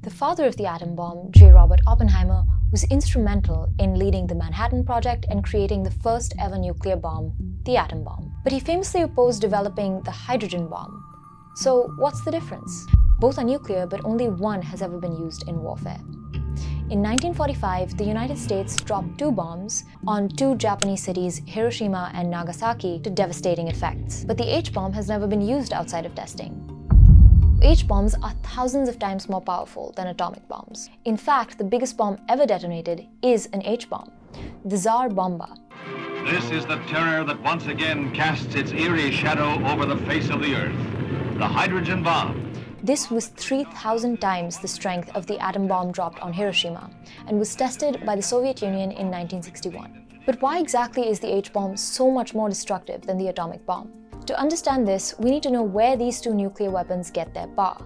The father of the atom bomb, J. Robert Oppenheimer, was instrumental in leading the Manhattan Project and creating the first ever nuclear bomb, the atom bomb. But he famously opposed developing the hydrogen bomb. So what's the difference? Both are nuclear, but only one has ever been used in warfare. In 1945, the United States dropped two bombs on two Japanese cities, Hiroshima and Nagasaki, to devastating effects. But the H-bomb has never been used outside of testing. H-bombs are thousands of times more powerful than atomic bombs. In fact, the biggest bomb ever detonated is an H-bomb, the Tsar Bomba. This is the terror that once again casts its eerie shadow over the face of the Earth, the hydrogen bomb. This was 3,000 times the strength of the atom bomb dropped on Hiroshima and was tested by the Soviet Union in 1961. But why exactly is the H-bomb so much more destructive than the atomic bomb? To understand this, we need to know where these two nuclear weapons get their power,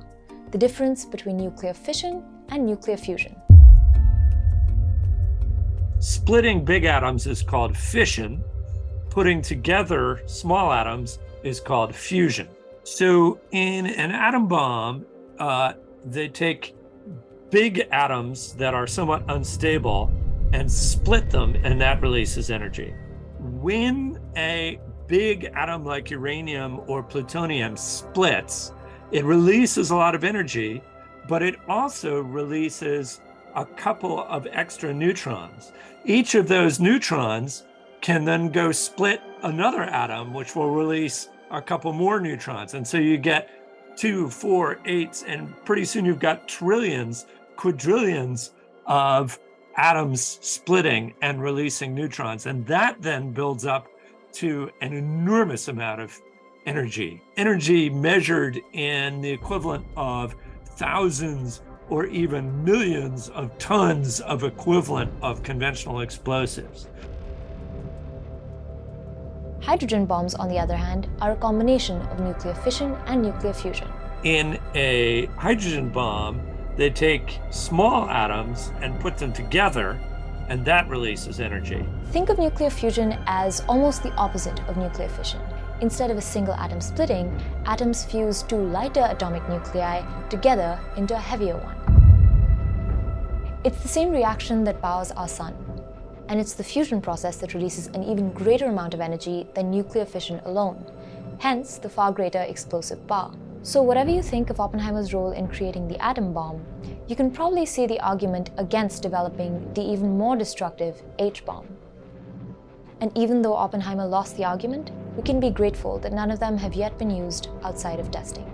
the difference between nuclear fission and nuclear fusion. Splitting big atoms is called fission. Putting together small atoms is called fusion. So in an atom bomb, they take big atoms that are somewhat unstable and split them, and that releases energy. When a big atom like uranium or plutonium splits, it releases a lot of energy, but it also releases a couple of extra neutrons. Each of those neutrons can then go split another atom, which will release a couple more neutrons. And so you get 2, 4, 8s, and pretty soon you've got trillions, quadrillions of atoms splitting and releasing neutrons. And that then builds up to an enormous amount of energy. Energy measured in the equivalent of thousands or even millions of tons of equivalent of conventional explosives. Hydrogen bombs, on the other hand, are a combination of nuclear fission and nuclear fusion. In a hydrogen bomb, they take small atoms and put them together, and that releases energy. Think of nuclear fusion as almost the opposite of nuclear fission. Instead of a single atom splitting, atoms fuse two lighter atomic nuclei together into a heavier one. It's the same reaction that powers our sun, and it's the fusion process that releases an even greater amount of energy than nuclear fission alone, hence the far greater explosive power. So whatever you think of Oppenheimer's role in creating the atom bomb, you can probably see the argument against developing the even more destructive H-bomb. And even though Oppenheimer lost the argument, we can be grateful that none of them have yet been used outside of testing.